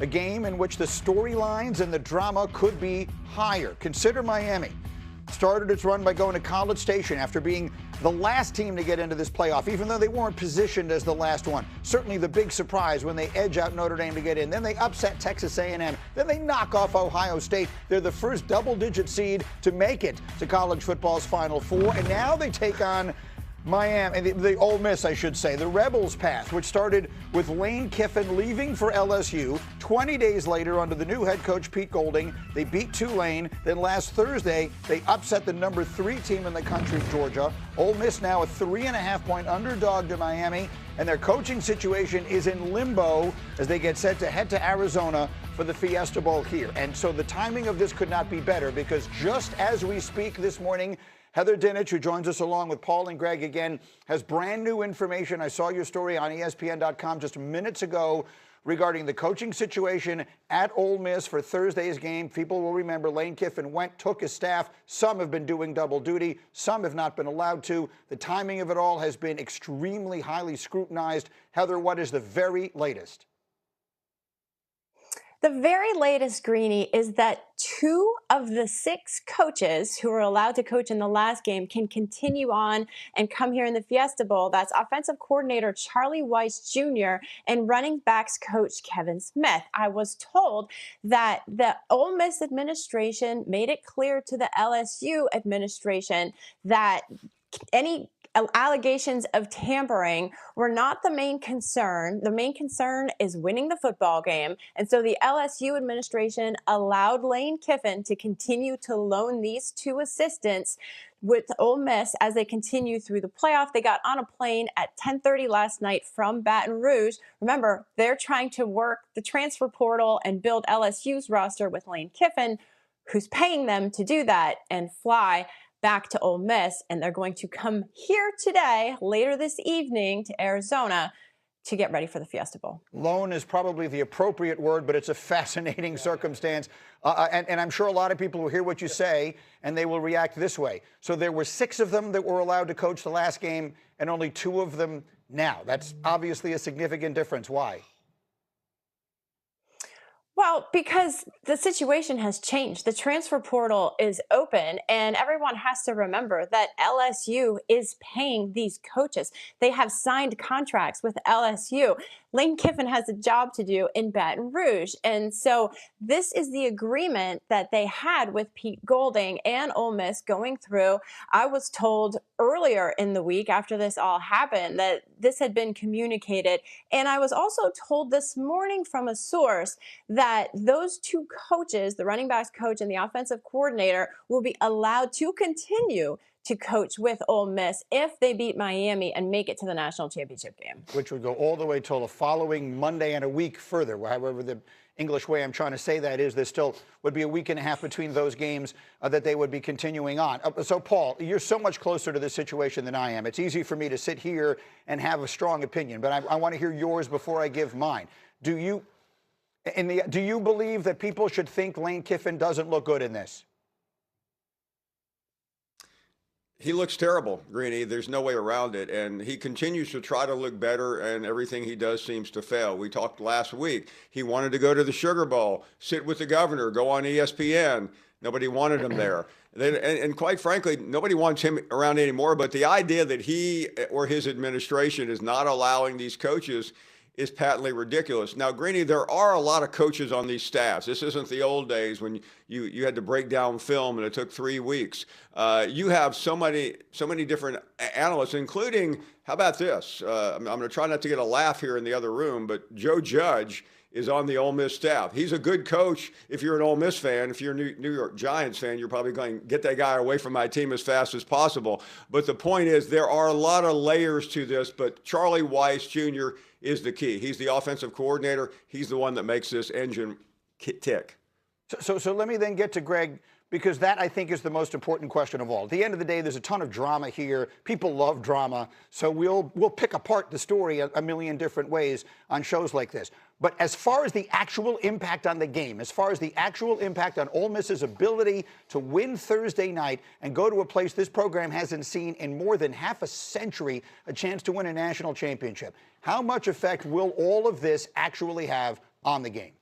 A game in which the storylines and the drama could be higher. Consider Miami. Started its run by going to College Station after being the last team to get into this playoff, even though they weren't positioned as the last one. Certainly the big surprise when they edge out Notre Dame to get in. Then they upset Texas A&M. Then they knock off Ohio State. They're the first double-digit seed to make it to college football's Final Four. And now they take on Miami, the Ole Miss, I should say, the Rebels' path, which started with Lane Kiffin leaving for LSU. 20 days later, under the new head coach, Pete Golding, they beat Tulane. Then last Thursday, they upset the number 3 team in the country, Georgia. Ole Miss now a 3.5-point underdog to Miami, and their coaching situation is in limbo as they get set to head to Arizona for the Fiesta Bowl here. And so the timing of this could not be better, because just as we speak this morning, Heather Dinich, who joins us along with Paul and Greg again, has brand new information. I saw your story on ESPN.com just minutes ago regarding the coaching situation at Ole Miss for Thursday's game. People will remember Lane Kiffin took his staff. Some have been doing double duty. Some have not been allowed to. The timing of it all has been extremely highly scrutinized. Heather, what is the very latest? The very latest, Greeny, is that 2 of the 6 coaches who were allowed to coach in the last game can continue on and come here in the Fiesta Bowl. That's offensive coordinator Charlie Weis Jr. and running backs coach Kevin Smith. I was told that the Ole Miss administration made it clear to the LSU administration that any allegations of tampering were not the main concern. The main concern is winning the football game. And so the LSU administration allowed Lane Kiffin to continue to loan these 2 assistants with Ole Miss as they continue through the playoff. They got on a plane at 10:30 last night from Baton Rouge. Remember, they're trying to work the transfer portal and build LSU's roster with Lane Kiffin, who's paying them to do that, and fly back to Ole Miss, and they're going to come here today, later this evening, to Arizona to get ready for the Fiesta Bowl. Loan is probably the appropriate word, but it's a fascinating circumstance. And I'm sure a lot of people will hear what you say, and they will react this way. So there were 6 of them that were allowed to coach the last game, and only 2 of them now. That's obviously a significant difference. Why? Well, because the situation has changed. The transfer portal is open, and everyone has to remember that LSU is paying these coaches. They have signed contracts with LSU. Lane Kiffin has a job to do in Baton Rouge. And so this is the agreement that they had with Pete Golding and Ole Miss going through. I was told earlier in the week after this all happened that this had been communicated. And I was also told this morning from a source that those 2 coaches, the running backs coach and the offensive coordinator, will be allowed to continue to coach with Ole Miss if they beat Miami and make it to the national championship game. Which would go all the way till the following Monday and a week further. However the English way I'm trying to say that is, there still would be a week and a half between those games that they would be continuing on. So, Paul, you're so much closer to this situation than I am. It's easy for me to sit here and have a strong opinion, but I want to hear yours before I give mine. Do you believe that people should think Lane Kiffin doesn't look good in this? He looks terrible, Greeny. There's no way around it. And he continues to try to look better, and everything he does seems to fail. We talked last week. He wanted to go to the Sugar Bowl, sit with the governor, go on ESPN. Nobody wanted him there. And quite frankly, nobody wants him around anymore. But the idea that he or his administration is not allowing these coaches is patently ridiculous. Now, Greeny, there are a lot of coaches on these staffs. This isn't the old days when you had to break down film and it took 3 weeks. You have so many different analysts, including, how about this? I'm going to try not to get a laugh here in the other room, but Joe Judge is on the Ole Miss staff. He's a good coach if you're an Ole Miss fan. If you're a New York Giants fan, you're probably going to get that guy away from my team as fast as possible. But the point is, there are a lot of layers to this, but Charlie Weis Jr. is the key. He's the offensive coordinator. He's the one that makes this engine tick. So let me then get to Greg, because that, I think, is the most important question of all. At the end of the day, there's a ton of drama here. People love drama, so we'll pick apart the story a million different ways on shows like this. But as far as the actual impact on the game, as far as the actual impact on Ole Miss's ability to win Thursday night and go to a place this program hasn't seen in more than half a century, a chance to win a national championship, how much effect will all of this actually have on the game?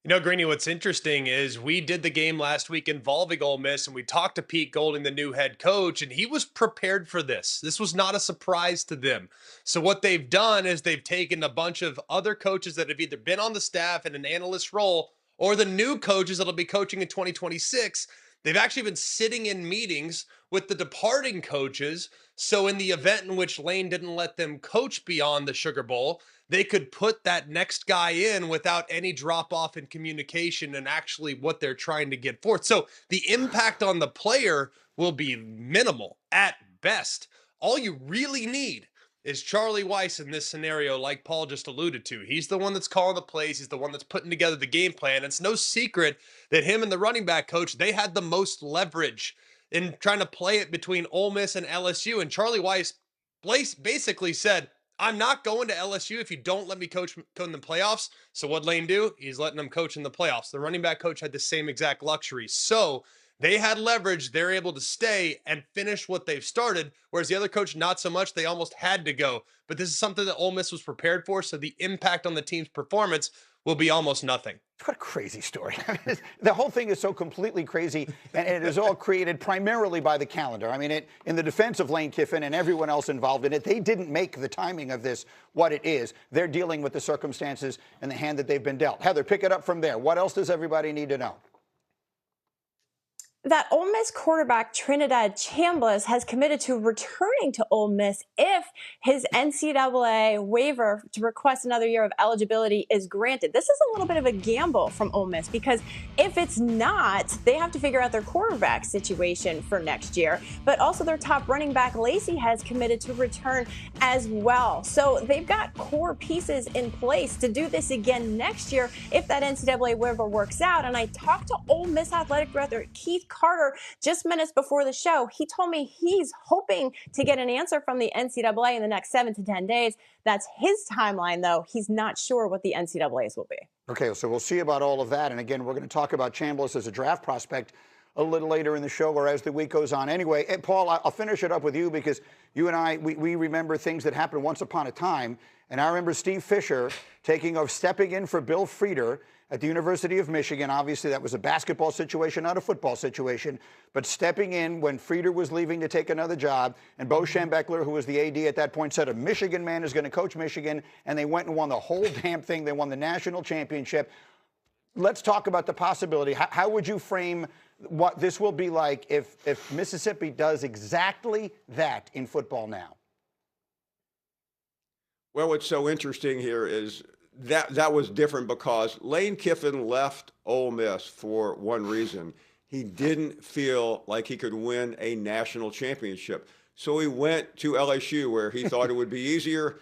You know, Greeny, what's interesting is we did the game last week involving Ole Miss, and we talked to Pete Golding, the new head coach, and he was prepared for this. This was not a surprise to them. So what they've done is they've taken a bunch of other coaches that have either been on the staff in an analyst role or the new coaches that'll be coaching in 2026. They've actually been sitting in meetings with the departing coaches. So in the event in which Lane didn't let them coach beyond the Sugar Bowl, they could put that next guy in without any drop off in communication and actually what they're trying to get forth. So the impact on the player will be minimal at best. All you really need is Charlie Weiss in this scenario, like Paul just alluded to. He's the one that's calling the plays. He's the one that's putting together the game plan. It's no secret that him and the running back coach, they had the most leverage in trying to play it between Ole Miss and LSU. And Charlie Weiss basically said, I'm not going to LSU if you don't let me coach in the playoffs. So what'd Lane do? He's letting them coach in the playoffs. The running back coach had the same exact luxury. So they had leverage. They're able to stay and finish what they've started, whereas the other coach, not so much. They almost had to go. But this is something that Ole Miss was prepared for, so the impact on the team's performance will be almost nothing. What a crazy story. The whole thing is so completely crazy, and it is all created primarily by the calendar. I mean, in the defense of Lane Kiffin and everyone else involved in it, they didn't make the timing of this what it is. They're dealing with the circumstances and the hand that they've been dealt. Heather, pick it up from there. What else does everybody need to know? That Ole Miss quarterback Trinidad Chambliss has committed to returning to Ole Miss if his NCAA waiver to request another year of eligibility is granted. This is a little bit of a gamble from Ole Miss because if it's not, they have to figure out their quarterback situation for next year. But also their top running back Lacey has committed to return as well. So they've got core pieces in place to do this again next year if that NCAA waiver works out. And I talked to Ole Miss athletic director Keith Carter just minutes before the show. He told me he's hoping to get an answer from the NCAA in the next 7 to 10 days. That's his timeline, though. He's not sure what the NCAA's will be. Okay, so we'll see about all of that. And again, we're going to talk about Chambliss as a draft prospect a little later in the show or as the week goes on. Anyway, Paul, I'll finish it up with you because you and I, we remember things that happened once upon a time. And I remember Steve Fisher stepping in for Bill Frieder at the University of Michigan. Obviously, that was a basketball situation, not a football situation, but stepping in when Frieder was leaving to take another job. And Bo Schembechler, who was the AD at that point, said a Michigan man is going to coach Michigan. And they went and won the whole damn thing. They won the national championship. Let's talk about the possibility. How would you frame what this will be like if Mississippi does exactly that in football now? Well, what's so interesting here is that was different because Lane Kiffin left Ole Miss for one reason. He didn't feel like he could win a national championship. So he went to LSU where he thought it would be easier.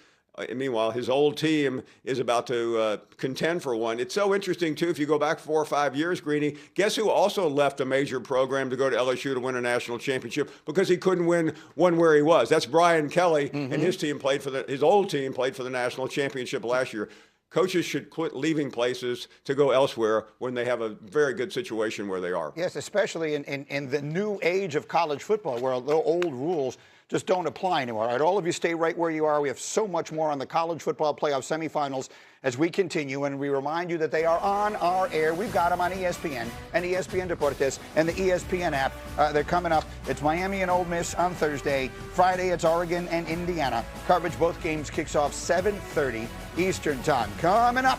Meanwhile, his old team is about to contend for one. It's so interesting, too, if you go back 4 or 5 years, Greeny, guess who also left a major program to go to LSU to win a national championship because he couldn't win one where he was? That's Brian Kelly, and his team his old team played for the national championship last year. Coaches should quit leaving places to go elsewhere when they have a very good situation where they are. Yes, especially in the new age of college football where the old rules just don't apply anymore. All right, all of you stay right where you are. We have so much more on the college football playoff semifinals as we continue, and we remind you that they are on our air. We've got them on ESPN and ESPN Deportes and the ESPN app. They're coming up. It's Miami and Ole Miss on Thursday. Friday, it's Oregon and Indiana. Coverage both games kicks off 7:30 Eastern time. Coming up.